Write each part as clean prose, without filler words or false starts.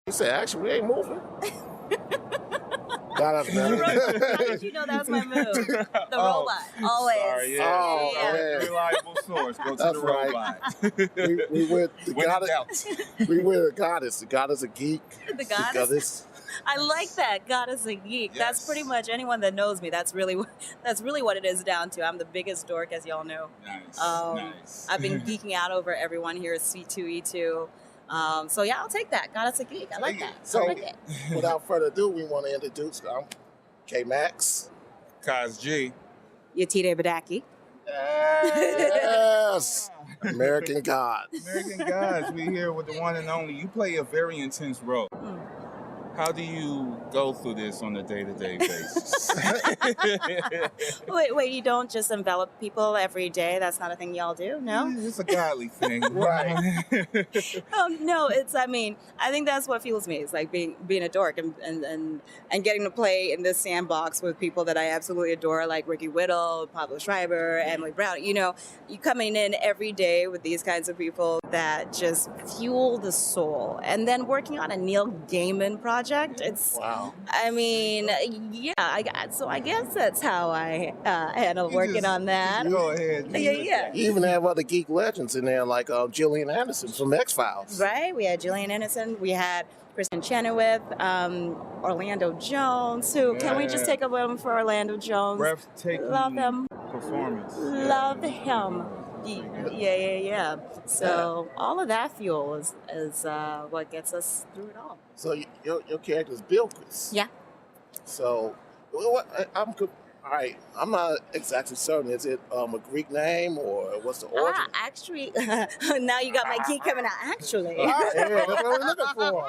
He said, actually, we ain't moving. How did you know that was my move? The robot, always. Sorry, yeah. Reliable source. Go to the robot. we went the goddess. We were the goddess. The goddess a geek. The goddess. I like that. Goddess a geek. Yes. That's pretty much anyone that knows me. That's really what it is down to. I'm the biggest dork, as y'all know. Nice. I've been geeking out over everyone here at C2E2. So yeah, I'll take that. Goddess a geek. I like that. So, I like it. Without further ado, we want to introduce K-Max. Kaz G. Yetide Badaki. Yes. American God. American Gods. We here with the one and only. You play a very intense role. How do you go through this on a day-to-day basis? Wait, you don't just envelop people every day? That's not a thing y'all do? No? It's a godly thing. Right. No, I think that's what fuels me. It's like being a dork and getting to play in this sandbox with people that I absolutely adore, like Ricky Whittle, Pablo Schreiber, Emily Brown. You know, you coming in every day with these kinds of people that just fuel the soul. And then working on a Neil Gaiman project. Wow. I mean, yeah. So I guess that's how I handle working on that. Go ahead. Yeah. You even have other geek legends in there, like Gillian Anderson from X-Files. Right. We had Gillian Anderson. We had Kristen Chenoweth, Orlando Jones. Can we just take a moment for Orlando Jones? Breathtaking. Love him. Performance. Love him. Yeah. So all of that fuel is what gets us through it all. So your character is Bilquis. Yeah. So all right. I'm not exactly certain. Is it a Greek name or what's the origin? Actually, now you got my geek coming out. Actually, yeah, that's what we're looking for.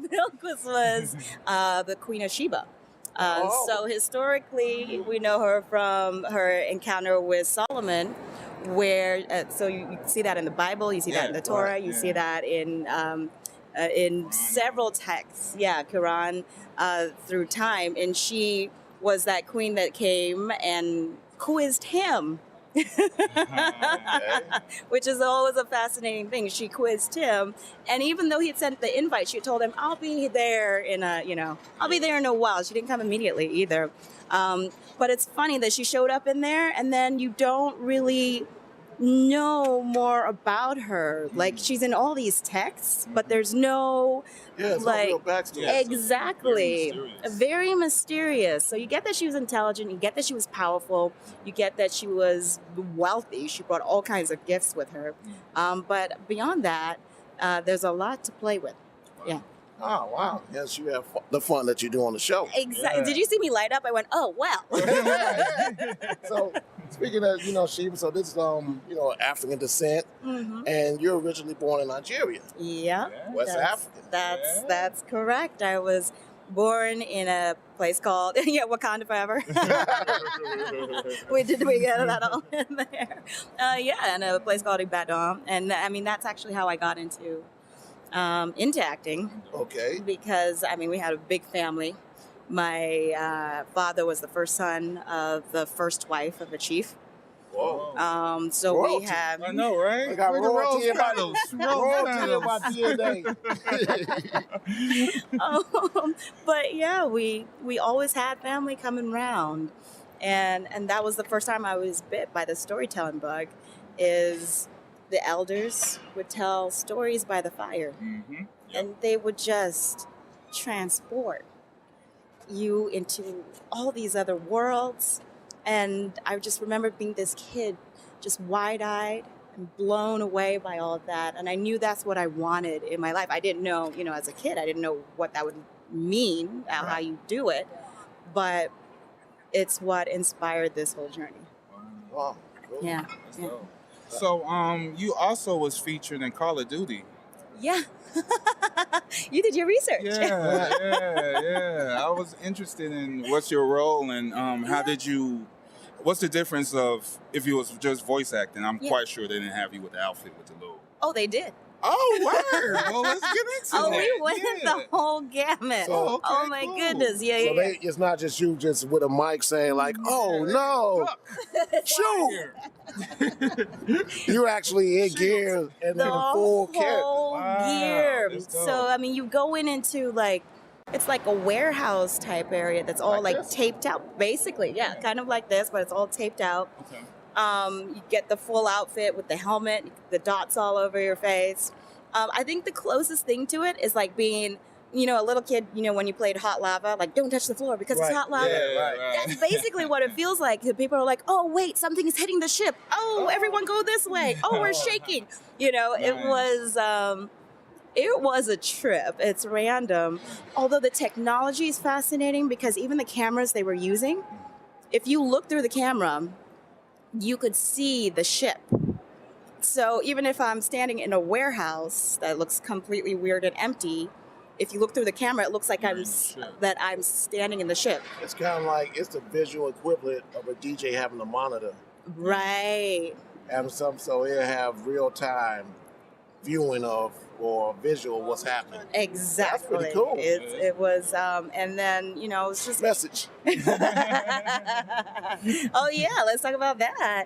Bilquis was the Queen of Sheba. So historically, we know her from her encounter with Solomon, where so you see that in the Bible, you see that in the Torah, you see that in several texts, Quran, through time, and she was that queen that came and quizzed him. Which is always a fascinating thing. She quizzed him, and even though he had sent the invite, she told him, "I'll be there in a while." She didn't come immediately either. But it's funny that she showed up in there, and then you don't really know more about her. Like, she's in all these texts, but there's no no real backstory. Exactly. Very mysterious. So you get that she was intelligent, you get that she was powerful, you get that she was wealthy, she brought all kinds of gifts with her. But beyond that, there's a lot to play with. Yeah. Oh, wow. Yes, you have the fun that you do on the show. Exactly. Yeah. Did you see me light up? I went, oh, well. So, speaking of, Sheba, so this is, African descent, and you're originally born in Nigeria. Yeah. West African. That's correct. I was born in a place called, Wakanda Forever. we get that all in there. In a place called Ibadan. And, that's actually how I got into acting. Okay. Because, we had a big family. My father was the first son of the first wife of a chief. Whoa. So royalty. We have... I know, right? We got royalty in my DNA. But yeah, we always had family coming round. And that was the first time I was bit by the storytelling bug, is the elders would tell stories by the fire. Mm-hmm. And they would just transport you into all these other worlds. And I just remember being this kid, just wide-eyed and blown away by all of that. And I knew that's what I wanted in my life. I didn't know, as a kid, I didn't know what that would mean, how you do it. But it's what inspired this whole journey. Wow. Cool. Yeah. So, you also was featured in Call of Duty. Yeah. You did your research. Yeah. I was interested in what's your role and what's the difference of if you was just voice acting? I'm quite sure they didn't have you with the outfit with the logo. Oh, they did. Oh, word. Well, let's get into Oh, that. we went the whole gamut. So- okay, Oh my cool. goodness. Yeah, So yeah. it's not just you just with a mic saying like, "Oh no, shoot!" You're actually in gear and The in full character. whole Wow, gear. that's dope. So I mean, you go into like, it's like a warehouse type area that's all Like like this? taped out, basically. Yeah, kind of like this, but it's all taped out. Okay. You get the full outfit with the helmet, the dots all over your face. I think the closest thing to it is like being, a little kid, when you played Hot Lava, like don't touch the floor because Right. it's hot lava. Yeah, right. That's basically what it feels like. People are like, oh, wait, something is hitting the ship. Oh, everyone go this way. Oh, we're shaking. It was a trip. It's random. Although the technology is fascinating because even the cameras they were using, if you look through the camera, you could see the ship. So even if I'm standing in a warehouse that looks completely weird and empty, if you look through the camera, it looks like I'm standing in the ship. It's kind of like it's the visual equivalent of a DJ having a monitor. Right. So it'll have real time viewing of or visual what's happening. Exactly. That's pretty cool. It was, and then it's just. Message. Oh yeah, let's talk about that.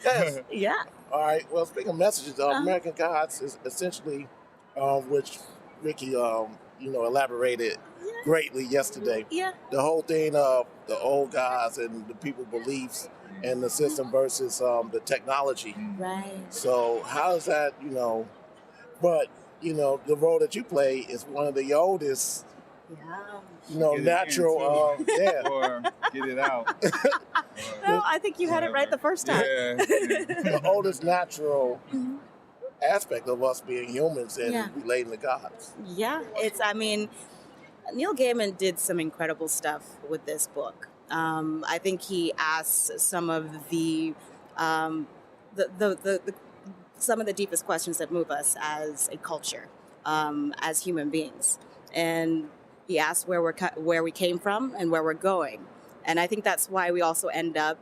Yes. Yeah. All right. Well, speaking of messages, American Gods is essentially, which Ricky, elaborated greatly yesterday. Yeah. The whole thing of the old gods and the people's beliefs and the system versus the technology. Right. So how is that, but, the role that you play is one of the oldest, Yeah. Get it natural, Or get it out. No, I think you had it right the first time. Yeah. the oldest natural aspect of us being humans and Yeah. relating to gods. Yeah, Neil Gaiman did some incredible stuff with this book. I think he asked some of the some of the deepest questions that move us as a culture, as human beings, and he asked where we came from and where we're going, and I think that's why we also end up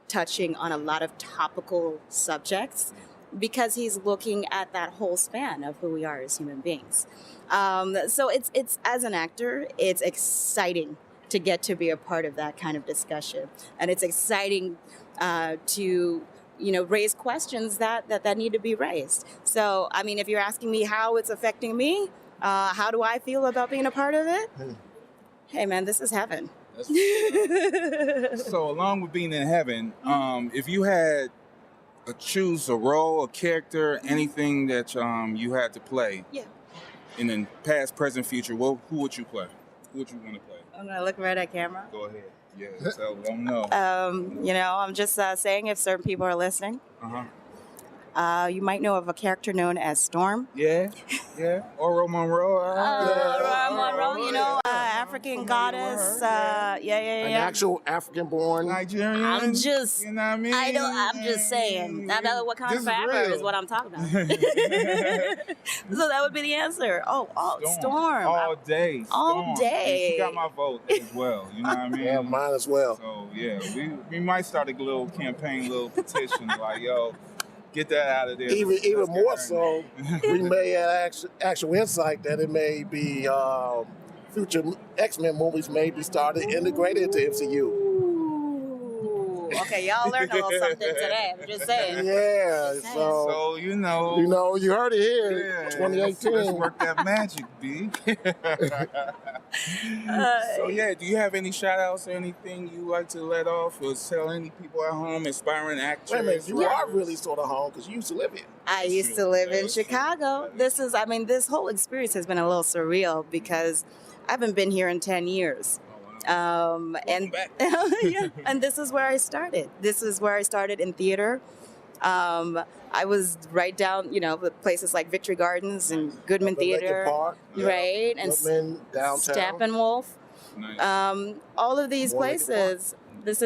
touching on a lot of topical subjects, because he's looking at that whole span of who we are as human beings. So it's as an actor, it's exciting to get to be a part of that kind of discussion, and it's exciting to raise questions that need to be raised. So I mean, if you're asking me how it's affecting me, how do I feel about being a part of it? Hey man, this is heaven. So along with being in heaven, if you had choose a role, a character, anything that you had to play, in the past, present, future, who would you play? Who would you want to play? I'm gonna look right at camera. Go ahead. Yeah, so let them know. I'm just saying, if certain people are listening, you might know of a character known as Storm. Yeah. Oro Monroe. Monroe, African goddess. An actual African-born. Nigerian. I'm just, You know what I mean? I'm just saying. I know what kind This of is Africa real. is what I'm talking about. So that would be the answer. Storm. All day. All Storm. day. She got my vote as well. You know what I mean? Yeah, mine as well. So yeah, we might start a little campaign, little petition, like get that out of there. Even Let's get more her. so, we may have actual insight that it may be future X-Men movies may be started integrated into MCU. Ooh. Okay, y'all learned a little something today. I'm just saying. Yeah, So, So you heard it here, yeah, 2018. Let's work that magic, B. So yeah, do you have any shout outs or anything you like to let off or tell any people at home, aspiring actors? Wait a minute, you are really sort of home because you used to live here. I used to live in Chicago. This whole experience has been a little surreal because I haven't been here in 10 years. And back. yeah, and this is where I started. This is where I started in theater. I was right down, with places like Victory Gardens and Goodman Up in Lincoln Theater, Park, right? And Goodman, downtown. Steppenwolf. Nice. All of these More Lincoln Park. places. This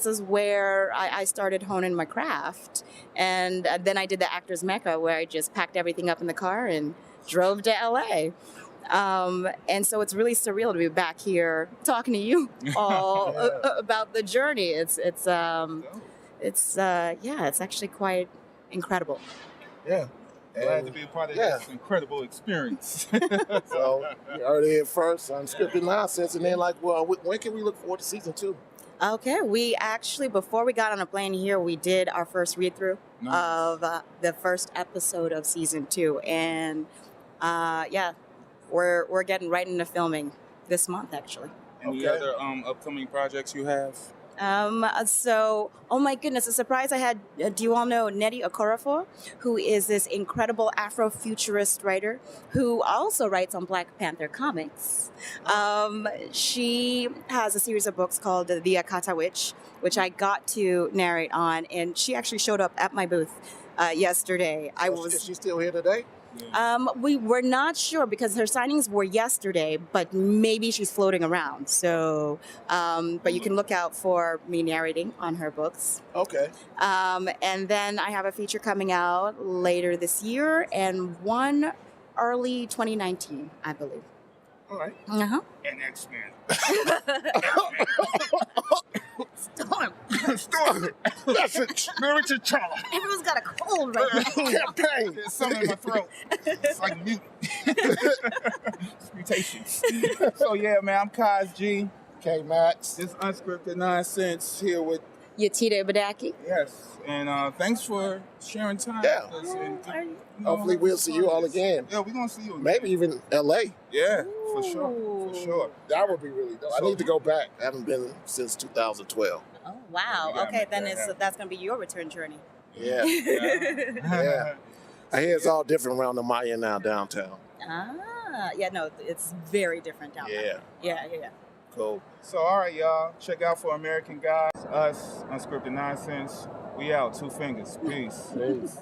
is where I started honing my craft, and then I did the Actors Mecca, where I just packed everything up in the car and drove to LA. And so it's really surreal to be back here talking to you all about the journey. It's actually quite incredible. Yeah. Glad to be a part of this incredible experience. So you heard it first, Unscripted Nonsense, and then when can we look forward to season 2? Okay, we actually, before we got on a plane here, we did our first read-through of the first episode of season 2, and we're getting right into filming this month, actually. Any other upcoming projects you have? So, oh my goodness, a surprise I had. Do you all know Nnedi Okorafor, who is this incredible Afrofuturist writer who also writes on Black Panther comics? She has a series of books called The Akata Witch, which I got to narrate on, and she actually showed up at my booth yesterday. Is she still here today? We were not sure because her signings were yesterday, but maybe she's floating around. So, but you can look out for me narrating on her books. Okay. And then I have a feature coming out later this year and one early 2019, I believe. All right. Uh-huh. And X-Men. Storm. That's it. Mary T'Challa. Everyone's got a cold right now. Campaign. There's something in my throat. It's like mute. Mutations. So yeah, man, I'm Kaz G. K Max. This Unscripted Nonsense here with Yetide Badaki. Yes, and thanks for sharing time Yeah. with us. And, Hopefully we'll see you all again. Yeah, we're gonna see you again. Maybe even LA. Yeah, for sure. That would be really dope. I need to go back. I haven't been since 2012. Oh, wow. You gotta Okay, make then that that's going to be your return journey. Yeah. Yeah. I hear it's all different around the Maya now downtown. Yeah, no, it's very different down there. Yeah. Cool. So, all right, y'all. Check out For American Guys, us, Unscripted Nonsense. We out. 2 fingers. Peace. Peace.